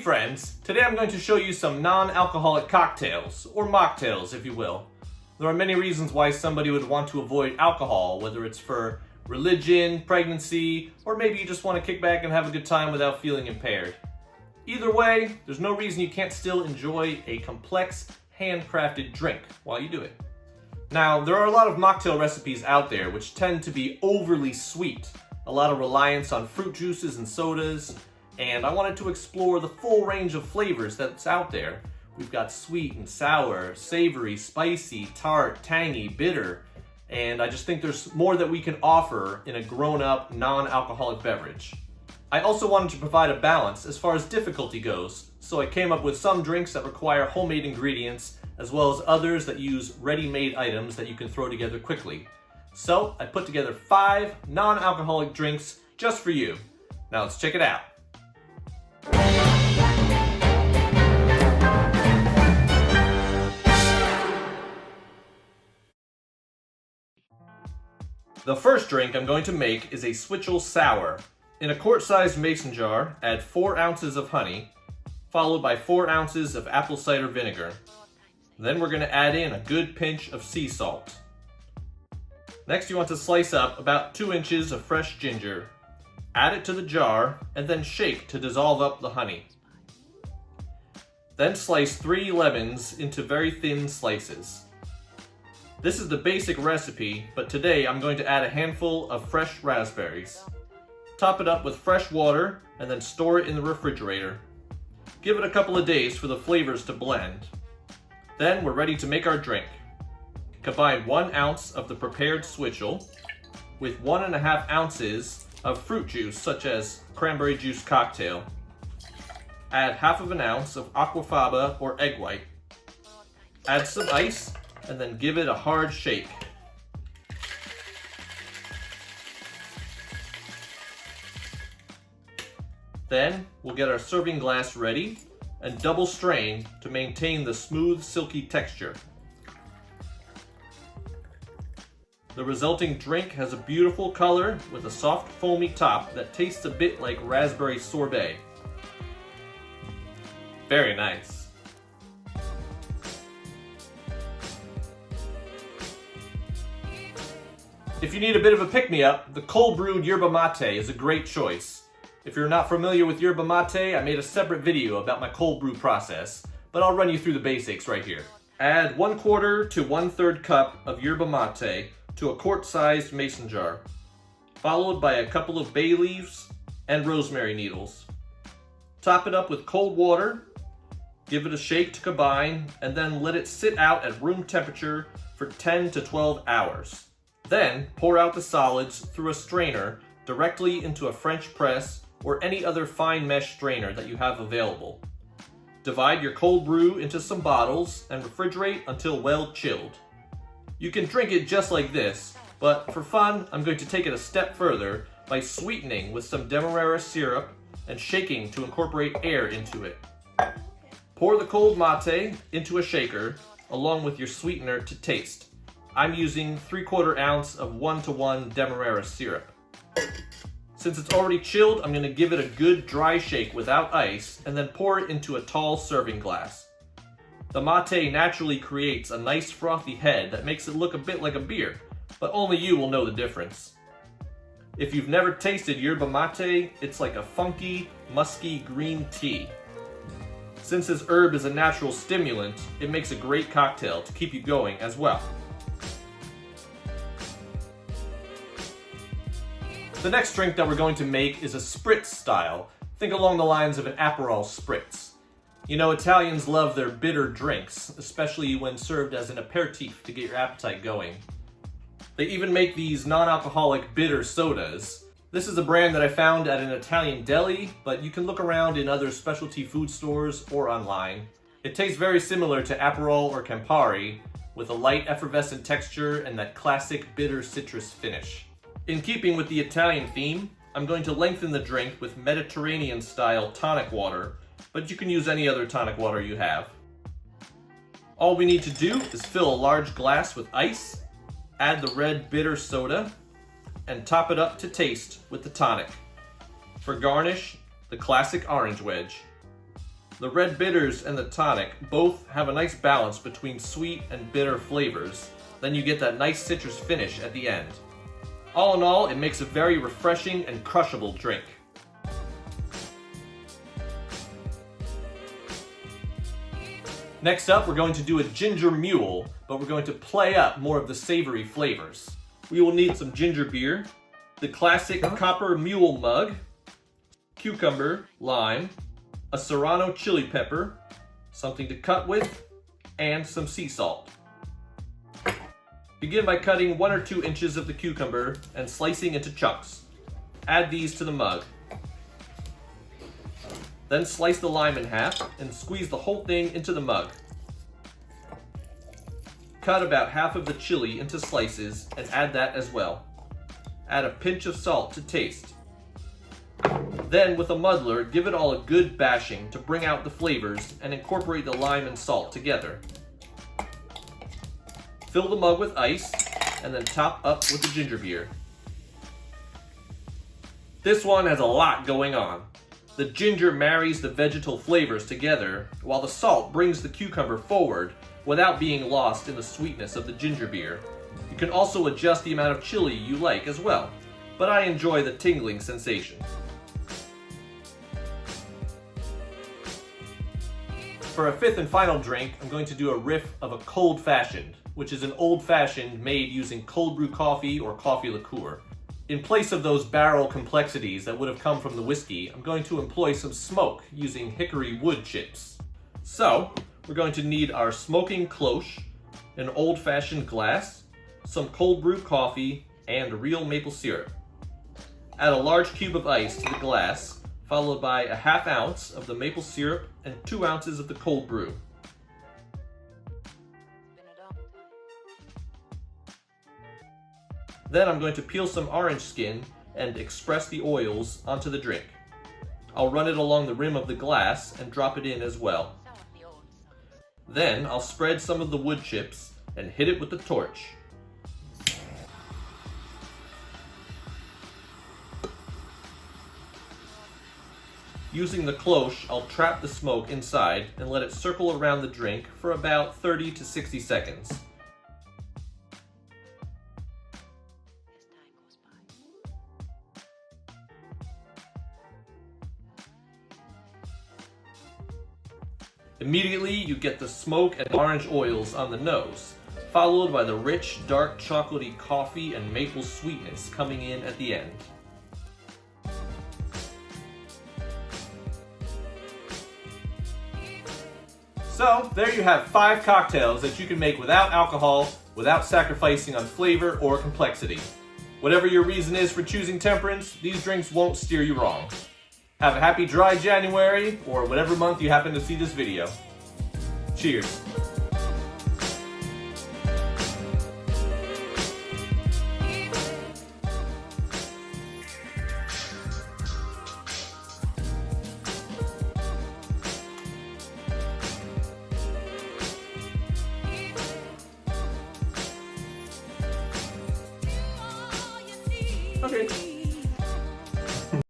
friends, today I'm going to show you some non-alcoholic cocktails, or mocktails if you will. There are many reasons why somebody would want to avoid alcohol, whether it's for religion, pregnancy, or maybe you just want to kick back and have a good time without feeling impaired. Either way, there's no reason you can't still enjoy a complex, handcrafted drink while you do it. Now, there are a lot of mocktail recipes out there which tend to be overly sweet, a lot of reliance on fruit juices and sodas, and I wanted to explore the full range of flavors that's out there. We've got sweet and sour, savory, spicy, tart, tangy, bitter, and I just think there's more that we can offer in a grown-up, non-alcoholic beverage. I also wanted to provide a balance as far as difficulty goes, so I came up with some drinks that require homemade ingredients, as well as others that use ready-made items that you can throw together quickly. So I put together 5 non-alcoholic drinks just for you. Now let's check it out. The first drink I'm going to make is a Switchel Sour. In a quart-sized mason jar, add 4 ounces of honey, followed by 4 ounces of apple cider vinegar. Then we're going to add in a good pinch of sea salt. Next, you want to slice up about 2 inches of fresh ginger. Add it to the jar, and then shake to dissolve up the honey. Then slice 3 lemons into very thin slices. This is the basic recipe, but today I'm going to add a handful of fresh raspberries. Top it up with fresh water, and then store it in the refrigerator. Give it a couple of days for the flavors to blend. Then we're ready to make our drink. Combine 1 ounce of the prepared Switchel with 1.5 ounces of fruit juice, such as cranberry juice cocktail. Add half of an ounce of aquafaba or egg white. Add some ice, and then give it a hard shake. Then we'll get our serving glass ready and double strain to maintain the smooth, silky texture. The resulting drink has a beautiful color with a soft, foamy top that tastes a bit like raspberry sorbet. Very nice. If you need a bit of a pick-me-up, the cold brewed yerba mate is a great choice. If you're not familiar with yerba mate, I made a separate video about my cold brew process, but I'll run you through the basics right here. Add 1/4 to 1/3 cup of yerba mate to a quart-sized mason jar, followed by a couple of bay leaves and rosemary needles. Top it up with cold water, give it a shake to combine, and then let it sit out at room temperature for 10 to 12 hours. Then pour out the solids through a strainer directly into a French press or any other fine mesh strainer that you have available. Divide your cold brew into some bottles and refrigerate until well chilled. You can drink it just like this, but for fun, I'm going to take it a step further by sweetening with some demerara syrup and shaking to incorporate air into it. Pour the cold mate into a shaker along with your sweetener to taste. I'm using 3/4 ounce of 1:1 demerara syrup. Since it's already chilled, I'm going to give it a good dry shake without ice and then pour it into a tall serving glass. The mate naturally creates a nice frothy head that makes it look a bit like a beer, but only you will know the difference. If you've never tasted yerba mate, it's like a funky, musky green tea. Since this herb is a natural stimulant, it makes a great cocktail to keep you going as well. The next drink that we're going to make is a spritz style. Think along the lines of an Aperol spritz. You know, Italians love their bitter drinks, especially when served as an aperitif to get your appetite going. They even make these non-alcoholic bitter sodas. This is a brand that I found at an Italian deli, but you can look around in other specialty food stores or online. It tastes very similar to Aperol or Campari, with a light effervescent texture and that classic bitter citrus finish. In keeping with the Italian theme, I'm going to lengthen the drink with Mediterranean-style tonic water, but you can use any other tonic water you have. All we need to do is fill a large glass with ice, add the red bitter soda, and top it up to taste with the tonic. For garnish, the classic orange wedge. The red bitters and the tonic both have a nice balance between sweet and bitter flavors. Then you get that nice citrus finish at the end. All in all, it makes a very refreshing and crushable drink. Next up, we're going to do a ginger mule, but we're going to play up more of the savory flavors. We will need some ginger beer, the classic copper mule mug, cucumber, lime, a serrano chili pepper, something to cut with, and some sea salt. Begin by cutting 1 or 2 inches of the cucumber and slicing into chunks. Add these to the mug. Then slice the lime in half and squeeze the whole thing into the mug. Cut about half of the chili into slices and add that as well. Add a pinch of salt to taste. Then with a muddler, give it all a good bashing to bring out the flavors and incorporate the lime and salt together. Fill the mug with ice and then top up with the ginger beer. This one has a lot going on. The ginger marries the vegetal flavors together, while the salt brings the cucumber forward without being lost in the sweetness of the ginger beer. You can also adjust the amount of chili you like as well, but I enjoy the tingling sensation. For a fifth and final drink, I'm going to do a riff of a cold fashioned, which is an old fashioned made using cold brew coffee or coffee liqueur. In place of those barrel complexities that would have come from the whiskey, I'm going to employ some smoke using hickory wood chips. So, we're going to need our smoking cloche, an old-fashioned glass, some cold brew coffee, and real maple syrup. Add a large cube of ice to the glass, followed by a ½ ounce of the maple syrup and 2 ounces of the cold brew. Then I'm going to peel some orange skin and express the oils onto the drink. I'll run it along the rim of the glass and drop it in as well. Then I'll spread some of the wood chips and hit it with the torch. Using the cloche, I'll trap the smoke inside and let it circle around the drink for about 30 to 60 seconds. Immediately, you get the smoke and orange oils on the nose, followed by the rich, dark chocolatey coffee and maple sweetness coming in at the end. So, there you have 5 cocktails that you can make without alcohol, without sacrificing on flavor or complexity. Whatever your reason is for choosing temperance, these drinks won't steer you wrong. Have a happy dry January, or whatever month you happen to see this video. Cheers. Okay.